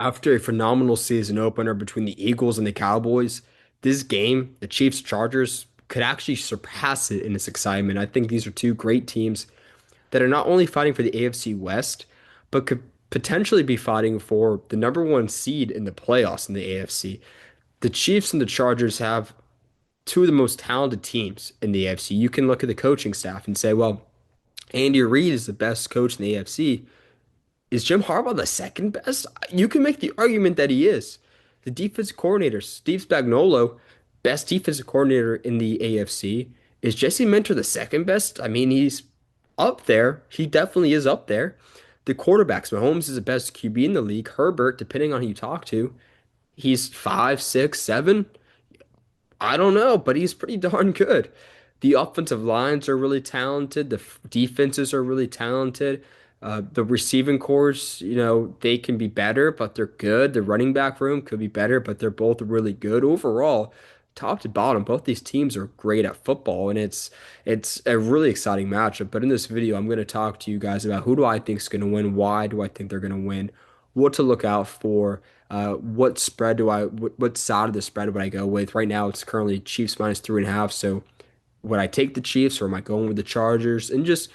After a phenomenal season opener between the Eagles and the Cowboys, this game, the Chiefs Chargers, could actually surpass it in its excitement. I think these are two great teams that are not only fighting for the AFC West, but could potentially be fighting for the number one seed in the playoffs in the AFC. The Chiefs and the Chargers have two of the most talented teams in the AFC. You can look at the coaching staff and say, well, Andy Reid is the best coach in the AFC. Is Jim Harbaugh the second best? You can make the argument that he is. The defensive coordinator, Steve Spagnuolo, best defensive coordinator in the AFC. Is Jesse Minter the second best? I mean, he's up there. He definitely is up there. The quarterbacks, Mahomes is the best QB in the league. Herbert, depending on who you talk to, he's five, six, seven. I don't know, but he's pretty darn good. The offensive lines are really talented. The defenses are really talented. The receiving cores, they can be better, but they're good. The running back room could be better, but they're both really good. Overall, top to bottom, both these teams are great at football, and it's a really exciting matchup. But in this video, I'm going to talk to you guys about who do I think is going to win, why do I think they're going to win, what to look out for. What side of the spread would I go with? Right now, it's currently Chiefs minus 3.5. So would I take the Chiefs or am I going with the Chargers? And just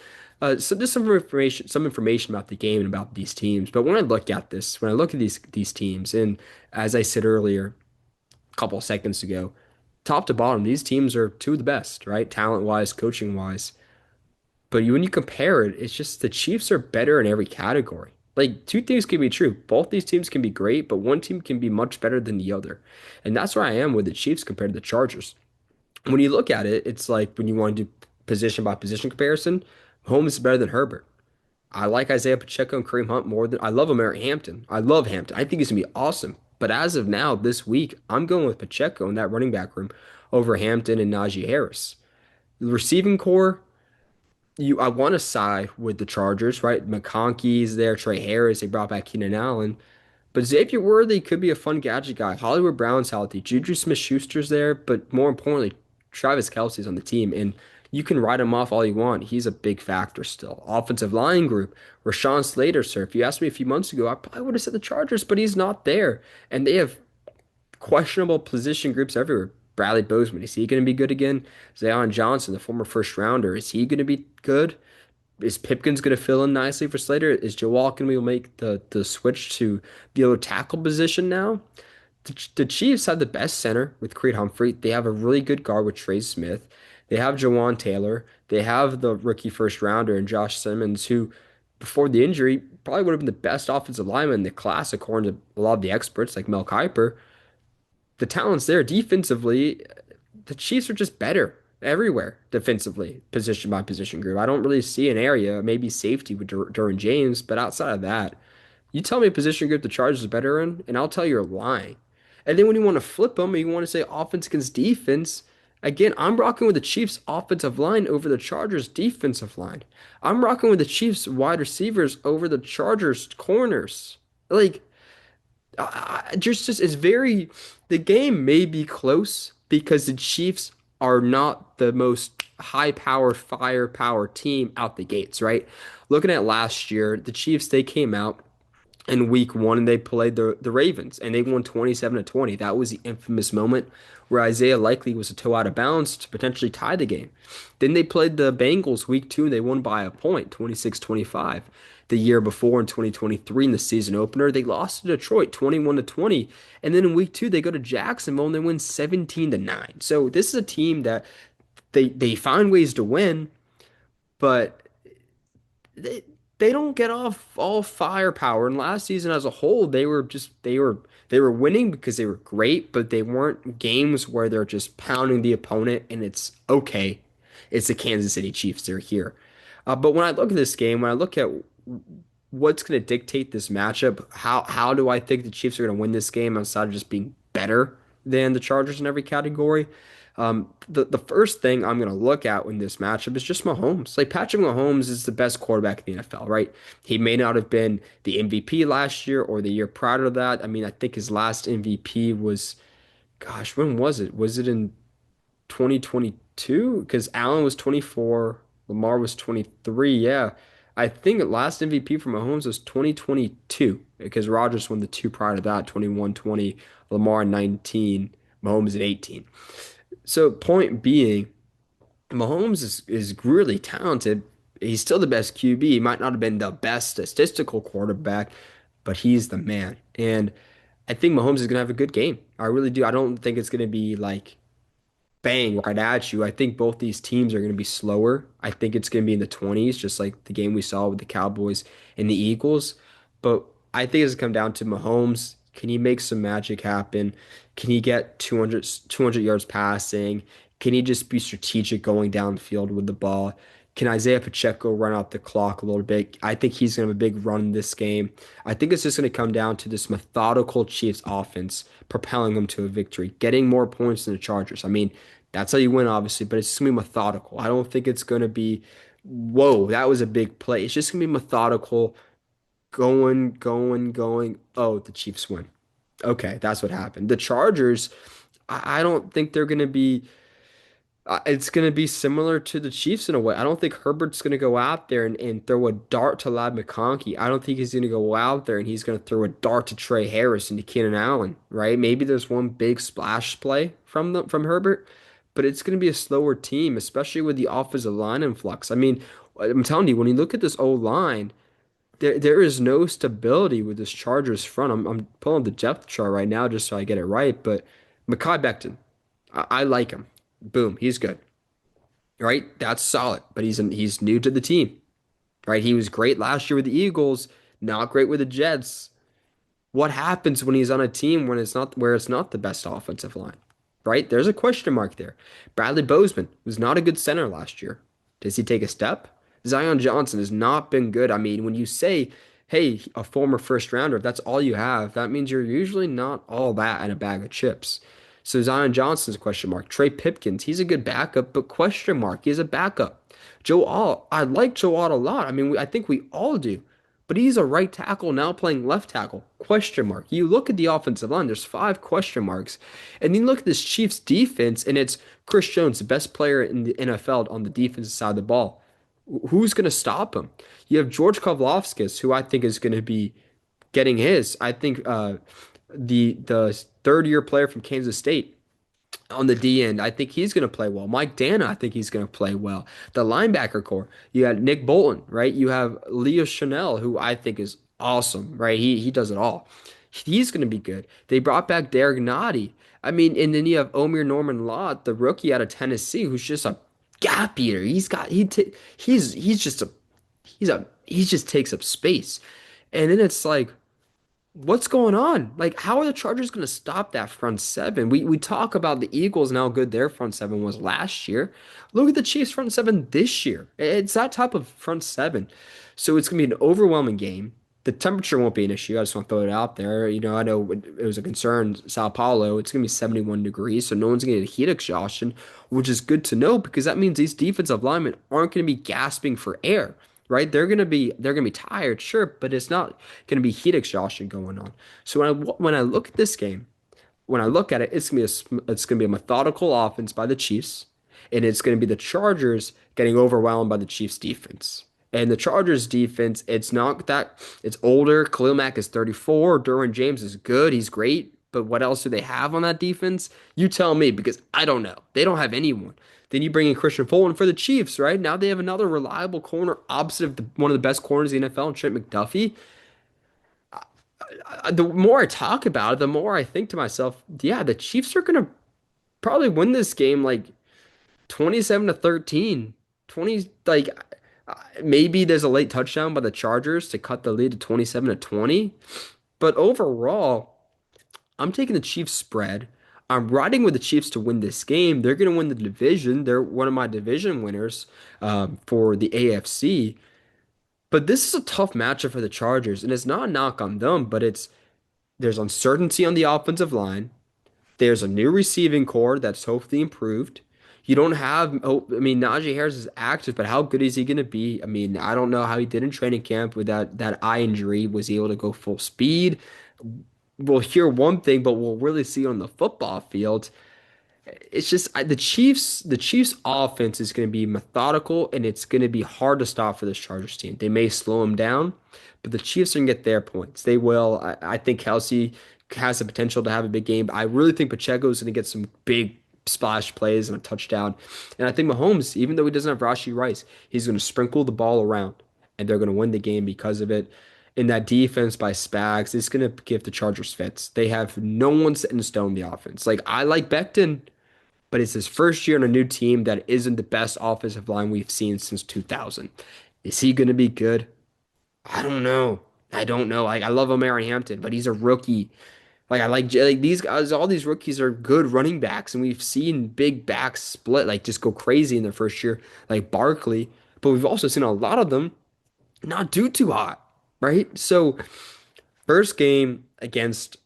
some information about the game and about these teams. But when I look at these teams, and as I said earlier, a couple of seconds ago, top to bottom, these teams are two of the best, right? Talent wise, coaching wise. But when you compare it, it's just the Chiefs are better in every category. Like two things can be true. Both these teams can be great, but one team can be much better than the other. And that's where I am with the Chiefs compared to the Chargers. When you look at it, it's like when you want to do position by position comparison, Holmes is better than Herbert. I like Isaiah Pacheco and Kareem Hunt more than I love Amari Hampton. I love Hampton. I think he's gonna be awesome. But as of now, this week, I'm going with Pacheco in that running back room over Hampton and Najee Harris. The receiving core, I want to side with the Chargers, right? McConkey's there, Trey Harris, they brought back Keenan Allen. But Xavier Worthy could be a fun gadget guy. Hollywood Brown's healthy. Juju Smith-Schuster's there, but more importantly, Travis Kelce's on the team. And you can write him off all you want. He's a big factor still. Offensive line group, Rashawn Slater, sir. If you asked me a few months ago, I probably would have said the Chargers, but he's not there. And they have questionable position groups everywhere. Bradley Bozeman, is he going to be good again? Zion Johnson, the former first rounder, is he going to be good? Is Pipkins going to fill in nicely for Slater? Is Joel going to make the switch to the other tackle position now? The Chiefs have the best center with Creed Humphrey. They have a really good guard with Trey Smith. They have Jawan Taylor. They have the rookie first rounder and Josh Simmons, who before the injury probably would have been the best offensive lineman in the class, according to a lot of the experts like Mel Kiper. The talent's there defensively. The Chiefs are just better everywhere defensively, position by position group. I don't really see an area, maybe safety with Derwin James, but outside of that, you tell me a position group the Chargers are better in, and I'll tell you you're lying. And then when you want to flip them, and you want to say offense against defense, again, I'm rocking with the Chiefs offensive line over the Chargers defensive line. I'm rocking with the Chiefs wide receivers over the Chargers corners. Like, just it's very the game may be close because the Chiefs are not the most high powered firepower team out the gates, right? Looking at last year, the Chiefs they came out in week one and they played the Ravens and they won 27-20. That was the infamous moment where Isaiah Likely was a toe out of bounds to potentially tie the game. Then they played the Bengals week two and they won by a point, 26-25. The year before in 2023 in the season opener, they lost to Detroit 21-20. And then in week two, they go to Jacksonville and they win 17-9. So this is a team that they find ways to win, but they they don't get off all firepower. And last season as a whole, they were winning because they were great, but they weren't games where they're just pounding the opponent and it's okay. It's the Kansas City Chiefs. They're here. But when I look at this game, when I look at what's going to dictate this matchup, how do I think the Chiefs are going to win this game outside of just being better than the Chargers in every category? The first thing I'm going to look at in this matchup is just Mahomes. Like Patrick Mahomes is the best quarterback in the NFL, right? He may not have been the MVP last year or the year prior to that. I mean, I think his last MVP was, gosh, when was it? Was it in 2022? Because Allen was 24, Lamar was 23. Yeah. I think the last MVP for Mahomes was 2022 because Rodgers won the two prior to that, 21, 20, Lamar 19, Mahomes at 18. So point being, Mahomes is really talented. He's still the best QB. He might not have been the best statistical quarterback, but he's the man. And I think Mahomes is going to have a good game. I really do. I don't think it's going to be like bang right at you. I think both these teams are going to be slower. I think it's going to be in the 20s, just like the game we saw with the Cowboys and the Eagles. But I think it's come down to Mahomes. Can he make some magic happen? Can he get 200 yards passing? Can he just be strategic going downfield with the ball? Can Isaiah Pacheco run out the clock a little bit? I think he's going to have a big run in this game. I think it's just going to come down to this methodical Chiefs offense propelling them to a victory, getting more points than the Chargers. I mean, that's how you win, obviously, but it's just gonna be methodical. I don't think it's gonna be, whoa, that was a big play. It's just gonna be methodical, going, going, going. Oh, the Chiefs win. Okay, that's what happened. The Chargers, I don't think they're gonna be. It's going to be similar to the Chiefs in a way. I don't think Herbert's going to go out there and throw a dart to Lad McConkey. I don't think he's going to go out there and he's going to throw a dart to Trey Harris and to Keenan Allen, right? Maybe there's one big splash play from Herbert, but it's going to be a slower team, especially with the offensive line influx. I mean, I'm telling you, when you look at this old line, there is no stability with this Chargers front. I'm pulling the depth chart right now just so I get it right, but Mekhi Becton, I like him. Boom, he's good, right? That's solid, but he's new to the team, right? He was great last year with the Eagles, not great with the Jets. What happens when he's on a team when it's not where it's not the best offensive line, right? There's a question mark there. Bradley Bozeman was not a good center last year. Does he take a step? Zion Johnson has not been good. I mean, when you say, hey, a former first rounder, if that's all you have, that means you're usually not all that in a bag of chips. So Zion Johnson's a question mark. Trey Pipkins, he's a good backup, but question mark. He's a backup. Joe Alt, I like Joe Alt a lot. I mean, I think we all do. But he's a right tackle now playing left tackle. Question mark. You look at the offensive line, there's five question marks. And then you look at this Chiefs defense, and it's Chris Jones, the best player in the NFL on the defensive side of the ball. Who's going to stop him? You have George Karlaftis, who I think is going to be getting his. I think the third year player from Kansas State on the D end, I think he's going to play well. Mike Dana, I think he's going to play well. The linebacker core, you got Nick Bolton, right? You have Leo Chanel, who I think is awesome, right? He does it all. He's going to be good. They brought back Derek Nottie. I mean, and then you have Omer Norman Lott, the rookie out of Tennessee, who's just a gap eater. He just takes up space. And then it's like, what's going on? Like, how are the Chargers going to stop that front seven? We talk about the Eagles and how good their front seven was last year. Look at the Chiefs' front seven this year. It's that type of front seven. So it's going to be an overwhelming game. The temperature won't be an issue. I just want to throw it out there. You know, I know it was a concern. Sao Paulo, it's going to be 71 degrees, so no one's going to get heat exhaustion, which is good to know because that means these defensive linemen aren't going to be gasping for air, right? They're gonna be tired, sure, but it's not gonna be heat exhaustion going on. So when I look at this game, when I look at it, it's gonna be a methodical offense by the Chiefs, and it's gonna be the Chargers getting overwhelmed by the Chiefs defense. And the Chargers defense, it's not that it's older. Khalil Mack is 34. Derwin James is good. He's great. But what else do they have on that defense? You tell me, because I don't know. They don't have anyone. Then you bring in Christian Fulton for the Chiefs, right? Now they have another reliable corner opposite of one of the best corners in the NFL, Trent McDuffie. The more I talk about it, the more I think to myself, yeah, the Chiefs are going to probably win this game like 27 to 13. 20 like maybe there's a late touchdown by the Chargers to cut the lead to 27 to 20. But overall, I'm taking the Chiefs spread. I'm riding with the Chiefs to win this game. They're going to win the division. They're one of my division winners for the AFC. But this is a tough matchup for the Chargers, and it's not a knock on them, but there's uncertainty on the offensive line. There's a new receiving core that's hopefully improved. You don't have, oh, I mean, Najee Harris is active, but how good is he going to be? I mean, I don't know how he did in training camp with that eye injury. Was he able to go full speed? We'll hear one thing, but we'll really see on the football field. It's just the Chiefs offense is going to be methodical and it's going to be hard to stop for this Chargers team. They may slow them down, but the Chiefs are going to get their points. They will. I think Kelsey has the potential to have a big game. I really think Pacheco is going to get some big splash plays and a touchdown. And I think Mahomes, even though he doesn't have Rashee Rice, he's going to sprinkle the ball around and they're going to win the game because of it. And that defense by Spags is going to give the Chargers fits. They have no one set in stone the offense. Like I like Becton, but it's his first year on a new team that isn't the best offensive line we've seen since 2000. Is he going to be good? I don't know. I don't know. Like I love Omari Hampton, but he's a rookie. Like these guys, all these rookies are good running backs, and we've seen big backs split like just go crazy in their first year, like Barkley. But we've also seen a lot of them not do too hot, right? So first game against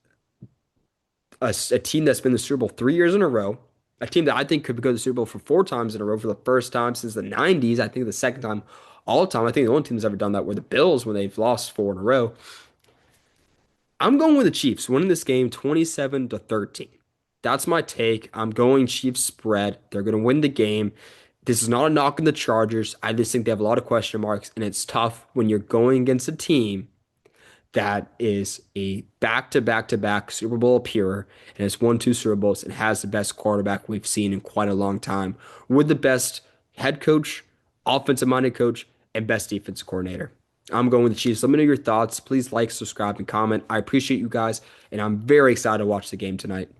a team that's been the Super Bowl 3 years in a row, a team that I think could go to the Super Bowl for 4 times in a row for the first time since the 90s. I think the second time all time. I think the only team that's ever done that were the Bills when they've lost four in a row. I'm going with the Chiefs winning this game 27-13. That's my take. I'm going Chiefs spread. They're going to win the game. This is not a knock on the Chargers. I just think they have a lot of question marks, and it's tough when you're going against a team that is a back-to-back-to-back Super Bowl appearer and has won two Super Bowls and has the best quarterback we've seen in quite a long time, with the best head coach, offensive-minded coach, and best defensive coordinator. I'm going with the Chiefs. Let me know your thoughts. Please like, subscribe, and comment. I appreciate you guys, and I'm very excited to watch the game tonight.